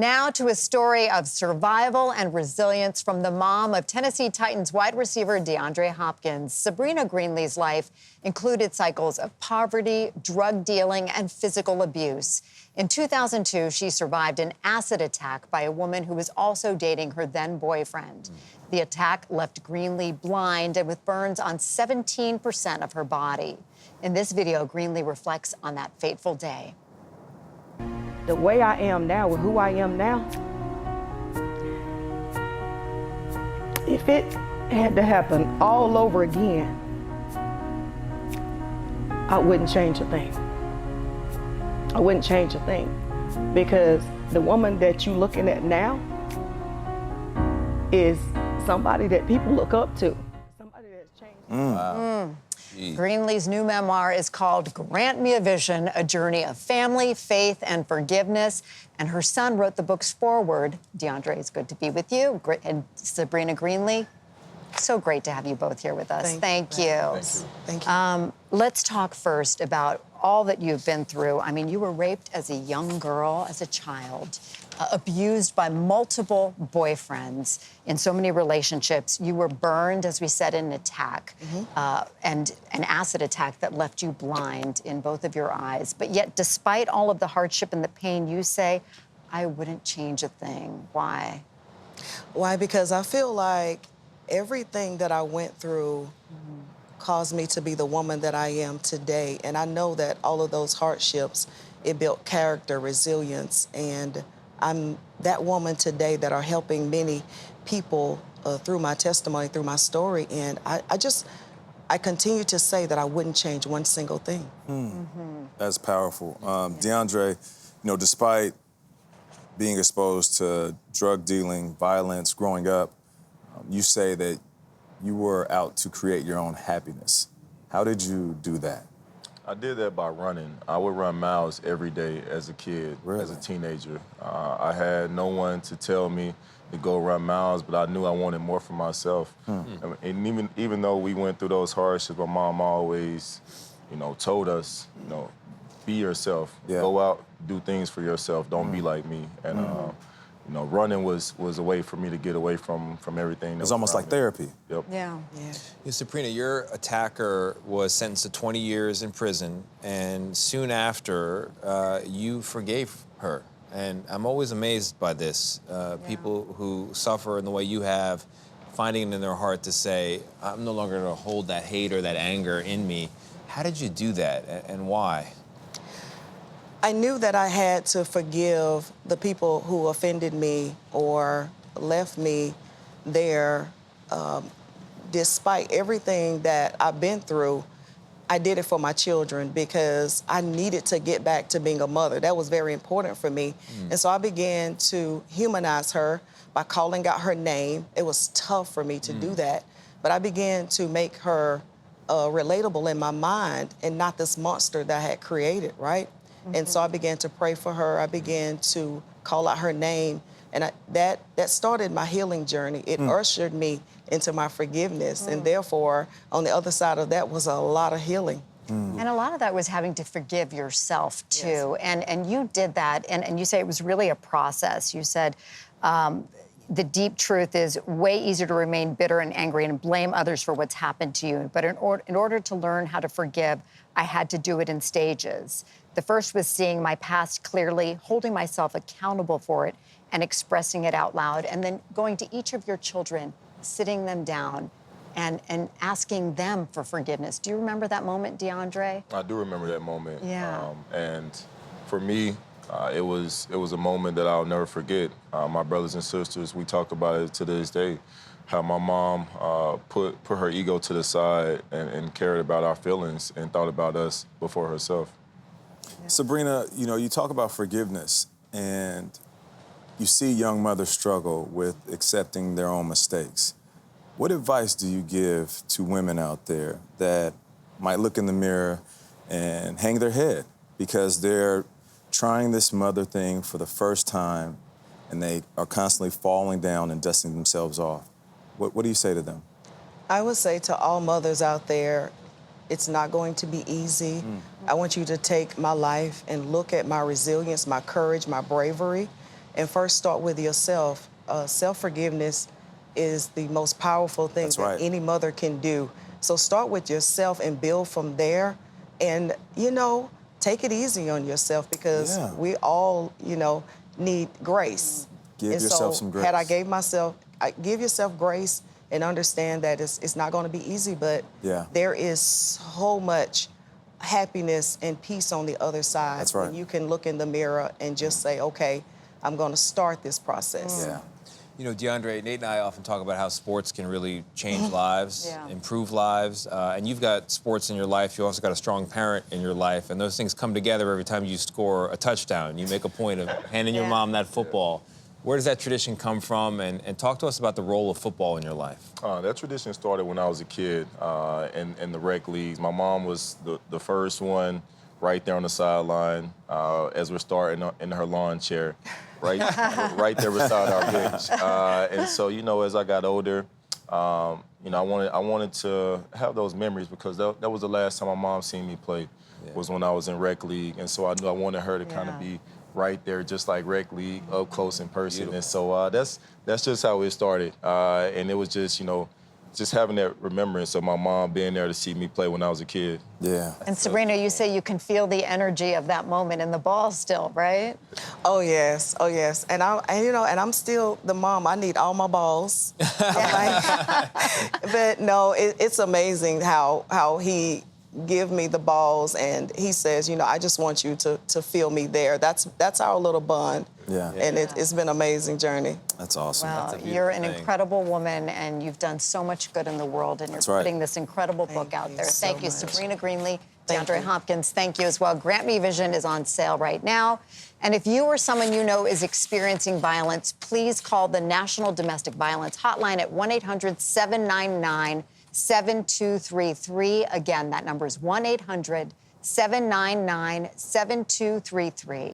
Now to a story of survival and resilience from the mom of Tennessee Titans wide receiver DeAndre Hopkins. Sabrina Greenlee's life included cycles of poverty, drug dealing, and physical abuse. In 2002, she survived an acid attack by a woman who was also dating her then-boyfriend. The attack left Greenlee blind and with burns on 17% of her body. In this video, Greenlee reflects on that fateful day. The way I am now, with who I am now, if it had to happen all over again, I wouldn't change a thing. I wouldn't change a thing, because the woman that you're looking at now is somebody that people look up to, somebody that's changed. Wow. Greenlee's new memoir is called Grant Me a Vision, a journey of family, faith, and forgiveness. And her son wrote the book's foreword. DeAndre, it's good to be with you. And Sabrina Greenlee, so great to have you both here with us. Thank you. Thank you. Let's talk first about all that you've been through. I mean, you were raped as a young girl, as a child, abused by multiple boyfriends in so many relationships. You were burned, as we said, in an attack, and an acid attack that left you blind in both of your eyes. But yet, despite all of the hardship and the pain, you say, I wouldn't change a thing. Why? Why? Because I feel like everything that I went through caused me to be the woman that I am today. And I know that all of those hardships, it built character, resilience, and I'm that woman today that are helping many people through my testimony, through my story. And I continue to say that I wouldn't change one single thing. That's powerful. DeAndre, despite being exposed to drug dealing, violence growing up, you say that you were out to create your own happiness. How did you do that? I did that by running. I would run miles every day as a kid, as a teenager. I had no one to tell me to go run miles, but I knew I wanted more for myself. And even though we went through those hardships, my mom always, told us, be yourself. Go out, do things for yourself. Don't be like me. And running was a way for me to get away from everything. It was almost like therapy. Yep. Yeah. Sabrina, your attacker was sentenced to 20 years in prison, and soon after, you forgave her. And I'm always amazed by this. People who suffer in the way you have, finding it in their heart to say, I'm no longer going to hold that hate or that anger in me. How did you do that, and why? I knew that I had to forgive the people who offended me or left me there. Despite everything that I've been through, I did it for my children because I needed to get back to being a mother. That was very important for me. And so I began to humanize her by calling out her name. It was tough for me to do that, but I began to make her relatable in my mind and not this monster that I had created, right? And so I began to pray for her. I began to call out her name. And that started my healing journey. It ushered me into my forgiveness. And therefore, on the other side of that was a lot of healing. And a lot of that was having to forgive yourself, too. And you did that. And you say it was really a process. You said the deep truth is way easier to remain bitter and angry and blame others for what's happened to you. But in order to learn how to forgive, I had to do it in stages. The first was seeing my past clearly, holding myself accountable for it, and expressing it out loud. And then going to each of your children, sitting them down, and asking them for forgiveness. Do you remember that moment, DeAndre? I do remember that moment. Yeah. And for me, it was a moment that I'll never forget. My brothers and sisters, we talk about it to this day. How my mom put her ego to the side and cared about our feelings and thought about us before herself. Sabrina, you talk about forgiveness, and you see young mothers struggle with accepting their own mistakes. What advice do you give to women out there that might look in the mirror and hang their head because they're trying this mother thing for the first time and they are constantly falling down and dusting themselves off? What do you say to them? I would say to all mothers out there, it's not going to be easy. I want you to take my life and look at my resilience, my courage, my bravery, And first start with yourself. Self-forgiveness is the most powerful thing That's that right. any mother can do. So start with yourself and build from there. And, take it easy on yourself because Yeah. we all, need grace. Give And yourself so some Had I grace. give yourself grace and understand that it's not going to be easy, but Yeah. there is so much happiness and peace on the other side. That's right. When you can look in the mirror and just say, okay, I'm going to start this process. Yeah. You know, DeAndre, Nate and I often talk about how sports can really change lives, Yeah. improve lives. And you've got sports in your life. You also got a strong parent in your life. And those things come together every time you score a touchdown. You make a point of handing your Yeah. mom that football. Where does that tradition come from? And talk to us about the role of football in your life. That tradition started when I was a kid in the rec leagues. My mom was the first one right there on the sideline as we're starting in her lawn chair, right there beside our bench. And so, as I got older, I wanted to have those memories because that was the last time my mom seen me play was when I was in rec league. And so I knew I wanted her to kind of be right there, just like rec league, up close in person. Beautiful. And so that's just how it started. And it was just, just having that remembrance of my mom being there to see me play when I was a kid. Yeah. And Sabrina, you say you can feel the energy of that moment in the ball still, right? Oh yes. And I'm still the mom. I need all my balls. But no, it's amazing how he give me the balls and he says, I just want you to feel me there. That's our little bond. Yeah. And it's been an amazing journey. That's awesome. Well, beautiful you're an thing. incredible woman, and you've done so much good in the world, and you're That's right. putting this incredible book Thank out you there. so Thank you, much. Sabrina Greenlee, Thank DeAndre you. Hopkins. Thank you as well. Grant Me Vision is on sale right now. And if you or someone you know is experiencing violence, please call the National Domestic Violence Hotline at 1-800-799-7233. Again, that number is 1-800-799-7233.